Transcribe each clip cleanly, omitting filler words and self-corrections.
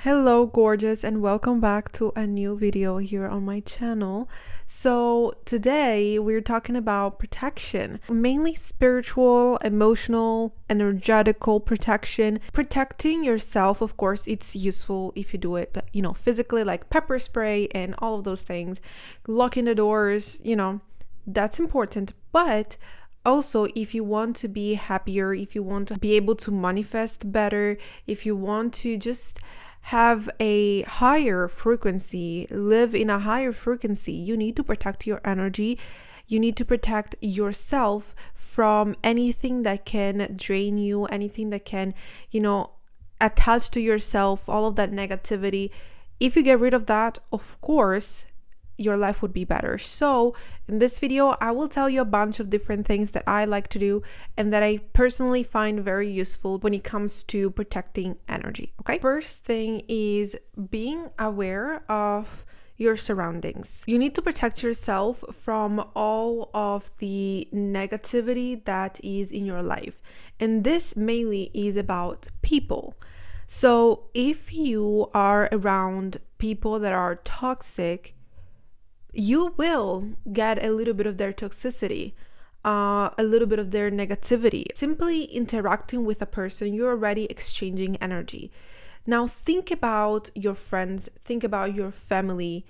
Hello gorgeous, and welcome back to a new video here on my channel. So today we're talking about protection, mainly spiritual, emotional, energetical protection. Protecting yourself, of course, it's useful if you do it, physically, like pepper spray and all of those things, locking the doors, that's important. But also, if you want to be happier, if you want to be able to manifest better, if you want to just have a higher frequency, live in a higher frequency, you need to protect your energy. You need to protect yourself from anything that can drain you, anything that can, attach to yourself, all of that negativity. If you get rid of that, of course, your life would be better. So in this video, I will tell you a bunch of different things that I like to do and that I personally find very useful when it comes to protecting energy. Okay. First thing is being aware of your surroundings. You need to protect yourself from all of the negativity that is in your life. And this mainly is about people. So if you are around people that are toxic, you will get a little bit of their toxicity, a little bit of their negativity. Simply interacting with a person, you're already exchanging energy. Now think about your friends, think about your family.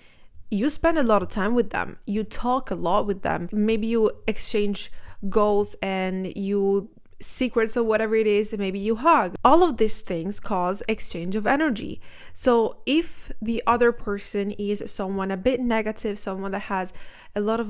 You spend a lot of time with them. You talk a lot with them. Maybe you exchange goals and you secrets or whatever it is, and maybe you hug. All of these things cause exchange of energy. So if the other person is someone a bit negative, someone that has a lot of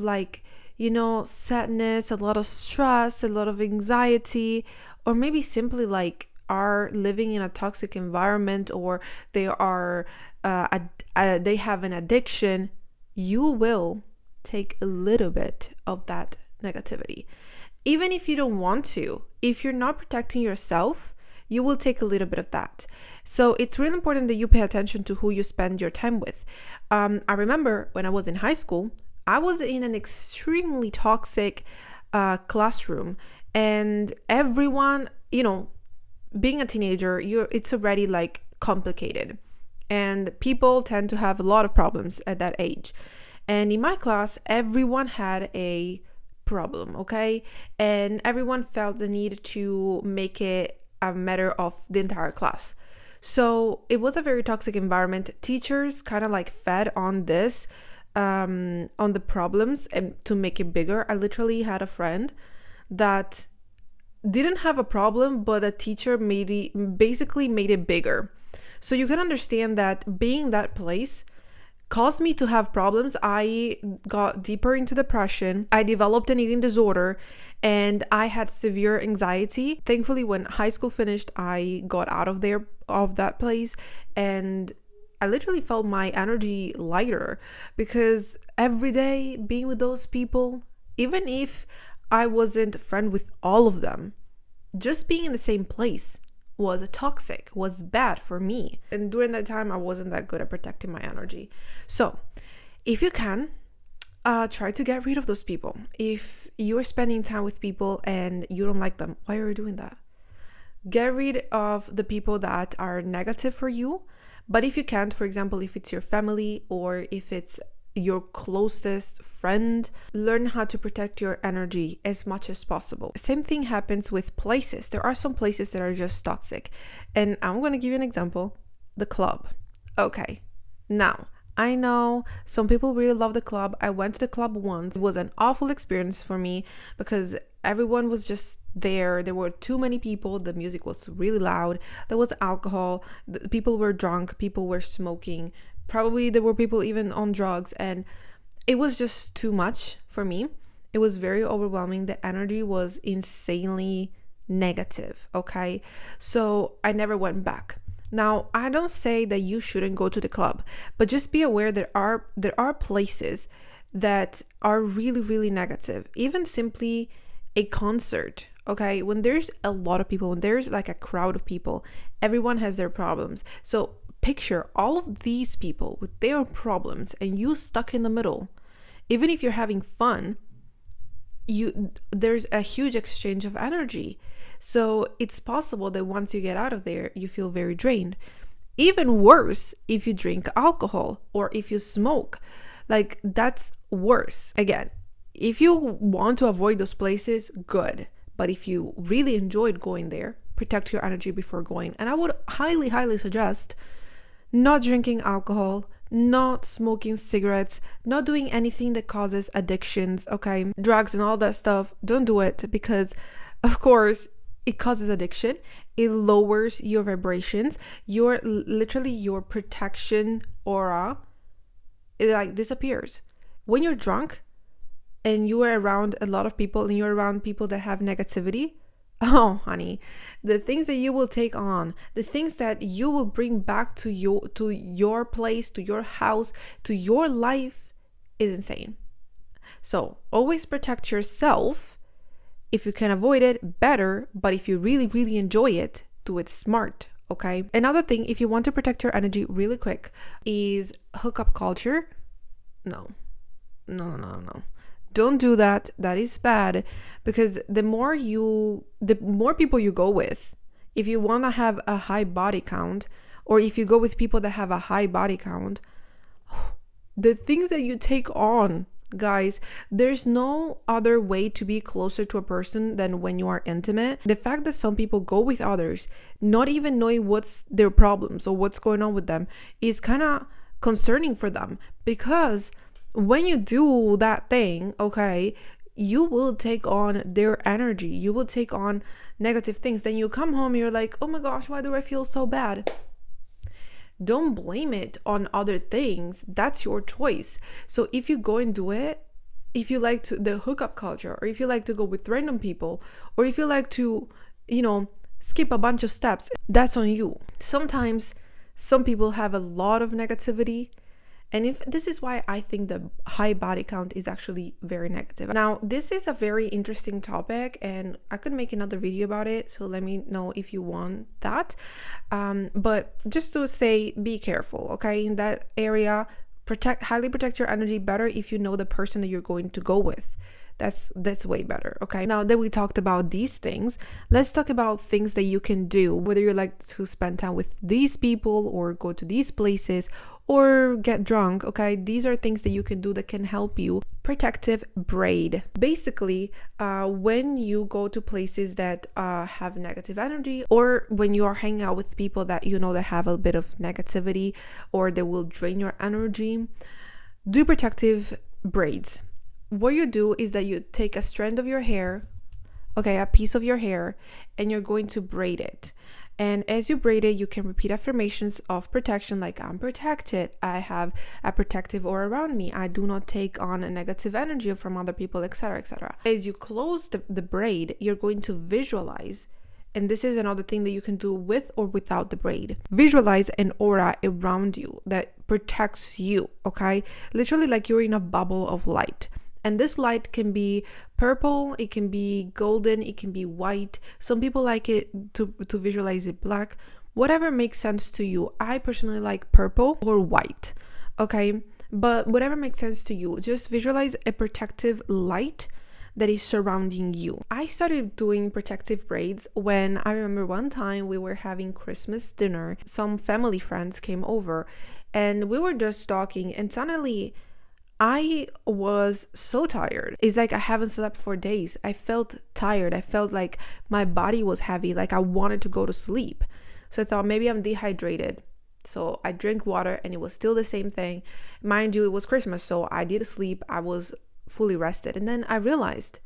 sadness, a lot of stress, a lot of anxiety, or maybe simply are living in a toxic environment, or they are they have an addiction, you will take a little bit of that negativity. Even if you don't want to, if you're not protecting yourself, you will take a little bit of that. So it's really important that you pay attention to who you spend your time with. I remember when I was in high school, I was in an extremely toxic classroom, and everyone, being a teenager, it's already complicated, and people tend to have a lot of problems at that age. And in my class, everyone had a problem, okay? And everyone felt the need to make it a matter of the entire class. So it was a very toxic environment. Teachers kind of fed on this, on the problems, and to make it bigger. I literally had a friend that didn't have a problem, but a teacher basically made it bigger. So you can understand that being that place caused me to have problems. I got deeper into depression. I developed an eating disorder, and I had severe anxiety. Thankfully, when high school finished, I got out of that place, and I literally felt my energy lighter, because every day being with those people, even if I wasn't friend with all of them, just being in the same place was toxic, was bad for me. And during that time, I wasn't that good at protecting my energy. So if you can, try to get rid of those people. If you're spending time with people and you don't like them, why are you doing that? Get rid of the people that are negative for you. But if you can't, for example, if it's your family or if it's your closest friend, learn how to protect your energy as much as possible. Same thing happens with places. There are some places that are just toxic, and I'm going to give you an example. The club. Okay, now I know some people really love the club. I went to the club once. It was an awful experience for me because everyone was just there. There were too many people. The music was really loud. There was alcohol. People were drunk. People were smoking. Probably there were people even on drugs, and it was just too much for me. It was very overwhelming. The energy was insanely negative, okay? So I never went back. Now, I don't say that you shouldn't go to the club, but just be aware there are places that are really, really negative. Even simply a concert, okay? When there's a lot of people, when there's a crowd of people, everyone has their problems. So picture all of these people with their problems and you stuck in the middle. Even if you're having fun, there's a huge exchange of energy. So it's possible that once you get out of there, you feel very drained. Even worse if you drink alcohol or if you smoke. Like, that's worse. Again, if you want to avoid those places, good. But if you really enjoyed going there, protect your energy before going. And I would highly, highly suggest not drinking alcohol, not smoking cigarettes, not doing anything that causes addictions, okay? Drugs and all that stuff, don't do it, because of course it causes addiction. It lowers your vibrations. Your protection aura, it like disappears. When you're drunk and you are around a lot of people and you're around people that have negativity, oh honey, the things that you will take on, the things that you will bring back to your place, to your house, to your life is insane. So always protect yourself. If you can avoid it, better. But if you really, really enjoy it, do it smart, okay? Another thing, if you want to protect your energy really quick, is hookup culture. No. Don't do that. That is bad, because the more people you go with, if you want to have a high body count, or if you go with people that have a high body count, the things that you take on, guys, there's no other way to be closer to a person than when you are intimate. The fact that some people go with others, not even knowing what's their problems or what's going on with them, is kind of concerning for them, because when you do that thing, okay, you will take on their energy. You will take on negative things. Then you come home and you're like, oh my gosh, why do I feel so bad? Don't blame it on other things. That's your choice. So if you go and do it, if you like the hookup culture, or if you like to go with random people, or if you like to, skip a bunch of steps, that's on you. Sometimes some people have a lot of negativity. And if this is why I think the high body count is actually very negative. Now, this is a very interesting topic, and I could make another video about it. So let me know if you want that. But just to say, be careful, okay? In that area, highly protect your energy. Better if you know the person that you're going to go with. That's way better, okay? Now that we talked about these things, let's talk about things that you can do, whether you like to spend time with these people or go to these places or get drunk, okay? These are things that you can do that can help you. Protective braid. Basically, when you go to places that have negative energy, or when you are hanging out with people that that have a bit of negativity or they will drain your energy, do protective braids. What you do is that you take a strand of your hair, okay, a piece of your hair, and you're going to braid it. And as you braid it, you can repeat affirmations of protection, like I'm protected, I have a protective aura around me, I do not take on a negative energy from other people, etc., etc. As you close the braid, you're going to visualize, and this is another thing that you can do with or without the braid. Visualize an aura around you that protects you, okay? Literally like you're in a bubble of light. And this light can be purple, it can be golden, it can be white. Some people like it to visualize it black. Whatever makes sense to you. I personally like purple or white, okay? But whatever makes sense to you, just visualize a protective light that is surrounding you. I started doing protective braids when I remember one time we were having Christmas dinner. Some family friends came over and we were just talking, and suddenly I was so tired. It's like I haven't slept for days. I felt tired. I felt like my body was heavy, like I wanted to go to sleep. So I thought maybe I'm dehydrated. So I drank water and it was still the same thing. Mind you, it was Christmas, so I did sleep. I was fully rested. And then I realized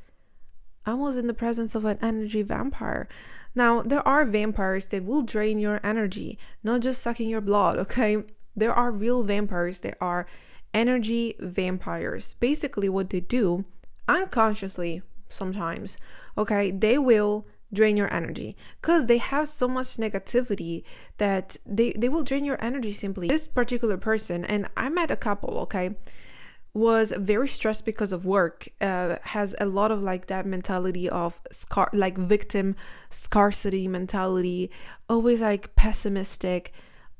I was in the presence of an energy vampire. Now, there are vampires that will drain your energy, not just sucking your blood, okay? There are real vampires that are energy vampires. Basically what they do, unconsciously sometimes, okay, they will drain your energy because they have so much negativity that they will drain your energy simply. This particular person, and I met a couple, okay, was very stressed because of work, has a lot of like that mentality of victim scarcity mentality, always like pessimistic.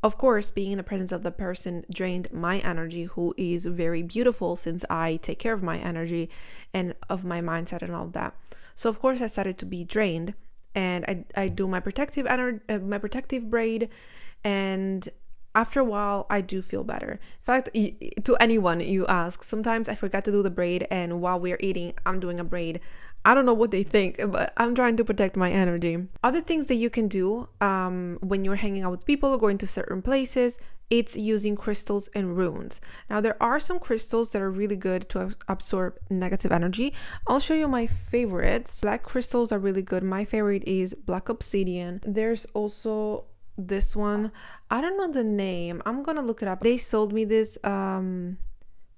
Of course, being in the presence of the person drained my energy, who is very beautiful since I take care of my energy and of my mindset and all of that. So of course I started to be drained, and I do my protective braid, and after a while, I do feel better. In fact, to anyone you ask, sometimes I forget to do the braid, and while we're eating, I'm doing a braid. I don't know what they think, but I'm trying to protect my energy. Other things that you can do when you're hanging out with people or going to certain places, it's using crystals and runes. Now, there are some crystals that are really good to absorb negative energy. I'll show you my favorites. Black crystals are really good. My favorite is black obsidian. There's also this one. I don't know the name. I'm gonna look it up. They sold me this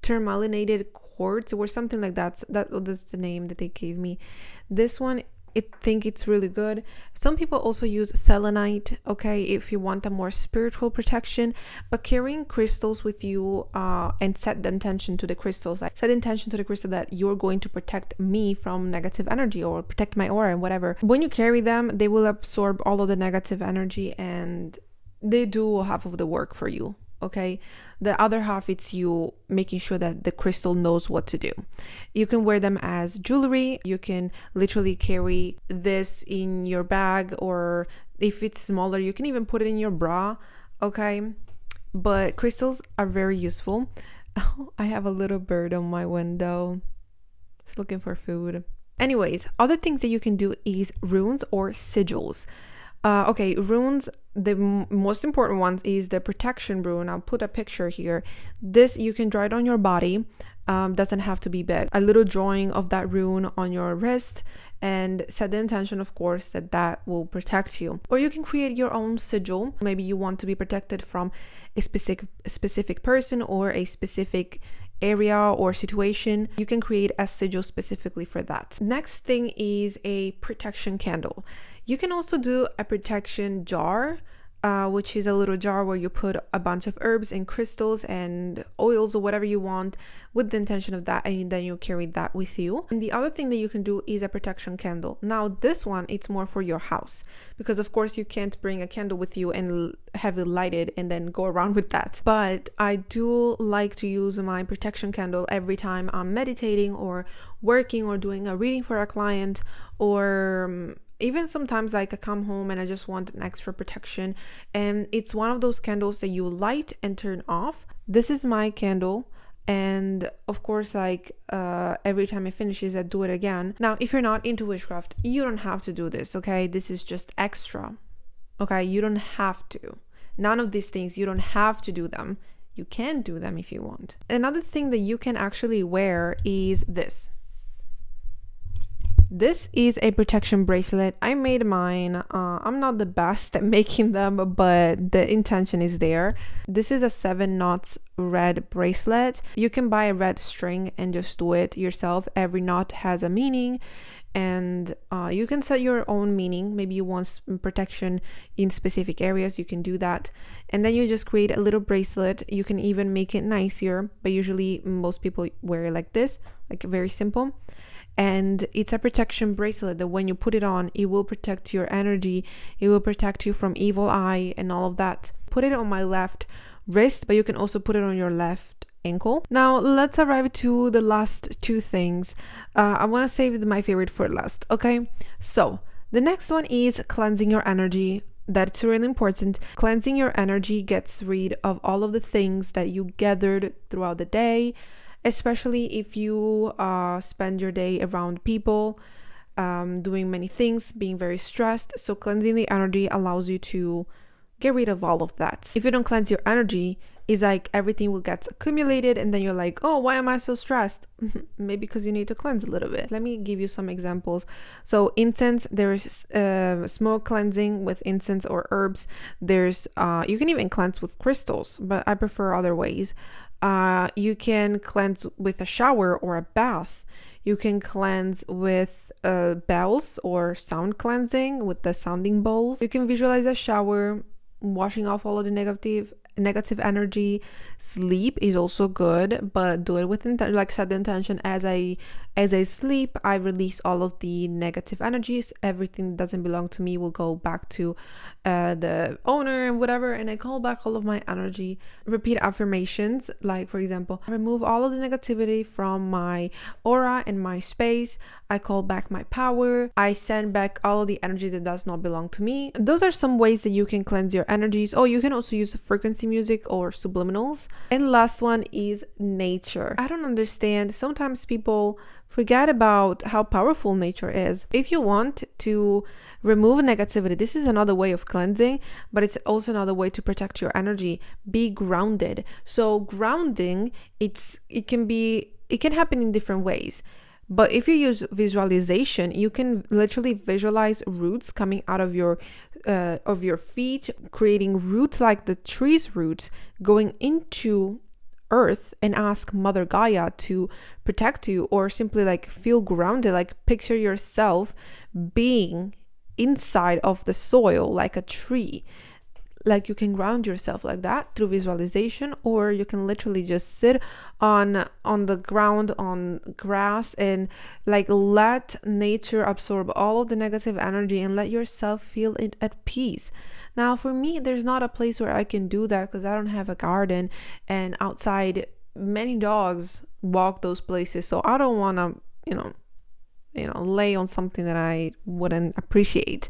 tourmalinated quartz or something like that. That's the name that they gave me. This one, I think it's really good. Some people also use selenite, okay, if you want a more spiritual protection. But carrying crystals with you and set the intention to the crystals, like set the intention to the crystal that you're going to protect me from negative energy or protect my aura and whatever. When you carry them, they will absorb all of the negative energy and they do half of the work for you. Okay, the other half, it's you making sure that the crystal knows what to do. You can wear them as jewelry. You can literally carry this in your bag, or if it's smaller, you can even put it in your bra. Okay, but crystals are very useful. I have a little bird on my window. It's looking for food. Anyways, other things that you can do is runes or sigils. Okay, runes, the most important ones is the protection rune. I'll put a picture here. This, you can draw it on your body. Doesn't have to be big. A little drawing of that rune on your wrist and set the intention, of course, that that will protect you. Or you can create your own sigil. Maybe you want to be protected from a specific person or a specific area or situation. You can create a sigil specifically for that. Next thing is a protection candle. You can also do a protection jar, which is a little jar where you put a bunch of herbs and crystals and oils or whatever you want with the intention of that, and then you carry that with you. And the other thing that you can do is a protection candle. Now, this one, it's more for your house, because of course you can't bring a candle with you and have it lighted and then go around with that. But I do like to use my protection candle every time I'm meditating or working or doing a reading for a client, or even sometimes like I come home and I just want an extra protection, and it's one of those candles that you light and turn off. This is my candle, and of course, like every time it finishes, I do it again. Now, if you're not into witchcraft, you don't have to do this, okay? This is just extra, okay? You don't have to. None of these things, you don't have to do them. You can do them if you want. Another thing that you can actually wear is this. This is a protection bracelet. I made mine. I'm not the best at making them, but the intention is there. This is a 7 knots red bracelet. You can buy a red string and just do it yourself. Every knot has a meaning, and you can set your own meaning. Maybe you want protection in specific areas, you can do that. And then you just create a little bracelet. You can even make it nicer, but usually most people wear it like this, like very simple. And it's a protection bracelet that when you put it on, it will protect your energy. It will protect you from evil eye and all of that. Put it on my left wrist, but you can also put it on your left ankle. Now, let's arrive to the last two things. I want to save my favorite for last, okay? So, the next one is cleansing your energy. That's really important. Cleansing your energy gets rid of all of the things that you gathered throughout the day, especially if you spend your day around people, doing many things, being very stressed. So cleansing the energy allows you to get rid of all of that. If you don't cleanse your energy, it's like everything will get accumulated, and then you're like, oh, why am I so stressed? Maybe because you need to cleanse a little bit. Let me give you some examples. So incense, there's smoke cleansing with incense or herbs. There's you can even cleanse with crystals, but I prefer other ways. You can cleanse with a shower or a bath. You can cleanse with bells or sound cleansing with the sounding bowls. You can visualize a shower, washing off all of the negative energy. Sleep is also good, but do it with like set the intention as I sleep, I release all of the negative energies. Everything that doesn't belong to me will go back to the owner and whatever, and I call back all of my energy. Repeat affirmations, like for example, remove all of the negativity from my aura and my space. I call back my power. I send back all of the energy that does not belong to me. Those are some ways that you can cleanse your energies. Oh, you can also use frequency fantasy music or subliminals. And last one is nature. I don't understand. Sometimes people forget about how powerful nature is. If you want to remove negativity, this is another way of cleansing, but it's also another way to protect your energy. Be grounded. So grounding, it can happen in different ways. But if you use visualization, you can literally visualize roots coming out of your feet, creating roots like the tree's roots going into earth, and ask Mother Gaia to protect you, or simply like feel grounded, like picture yourself being inside of the soil like a tree. Like you can ground yourself like that through visualization, or you can literally just sit on the ground, on grass, and like let nature absorb all of the negative energy and let yourself feel it at peace. Now for me, there's not a place where I can do that because I don't have a garden, and outside many dogs walk those places, so I don't want to lay on something that I wouldn't appreciate.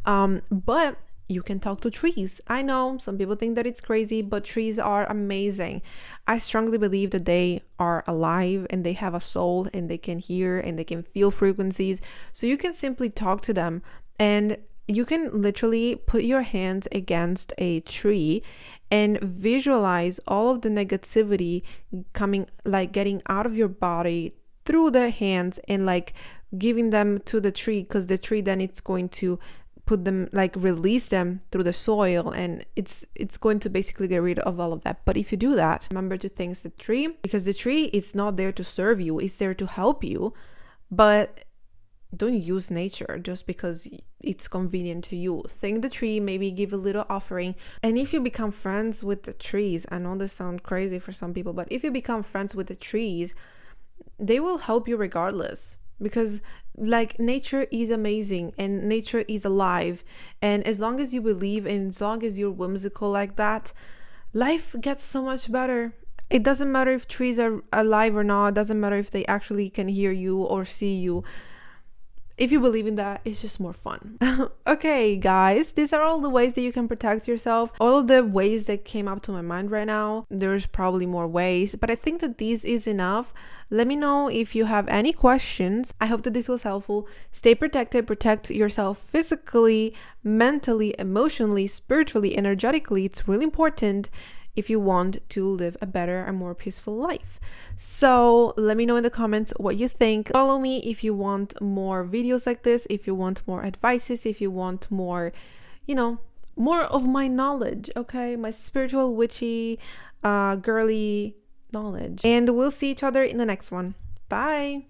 But you can talk to trees. I know some people think that it's crazy, but trees are amazing. I strongly believe that they are alive and they have a soul and they can hear and they can feel frequencies. So you can simply talk to them, and you can literally put your hands against a tree and visualize all of the negativity coming, like getting out of your body through the hands, and like giving them to the tree, because the tree then it's going to put them, like release them through the soil, and it's going to basically get rid of all of that. But if you do that, remember to thank the tree, because the tree is not there to serve you, it's there to help you. But don't use nature just because it's convenient to you. Thank the tree, maybe give a little offering. And if you become friends with the trees, I know this sounds crazy for some people, but if you become friends with the trees, they will help you regardless, because like nature is amazing and nature is alive, and as long as you believe and as long as you're whimsical like that, life gets so much better. It doesn't matter if trees are alive or not. It doesn't matter if they actually can hear you or see you. If you believe in that, it's just more fun. Okay, guys, these are all the ways that you can protect yourself. All of the ways that came up to my mind right now. There's probably more ways, but I think that this is enough. Let me know if you have any questions. I hope that this was helpful. Stay protected. Protect yourself physically, mentally, emotionally, spiritually, energetically. It's really important if you want to live a better and more peaceful life. So let me know in the comments what you think. Follow me if you want more videos like this, if you want more advices, if you want more, more of my knowledge, okay? My spiritual, witchy, girly knowledge. And we'll see each other in the next one. Bye.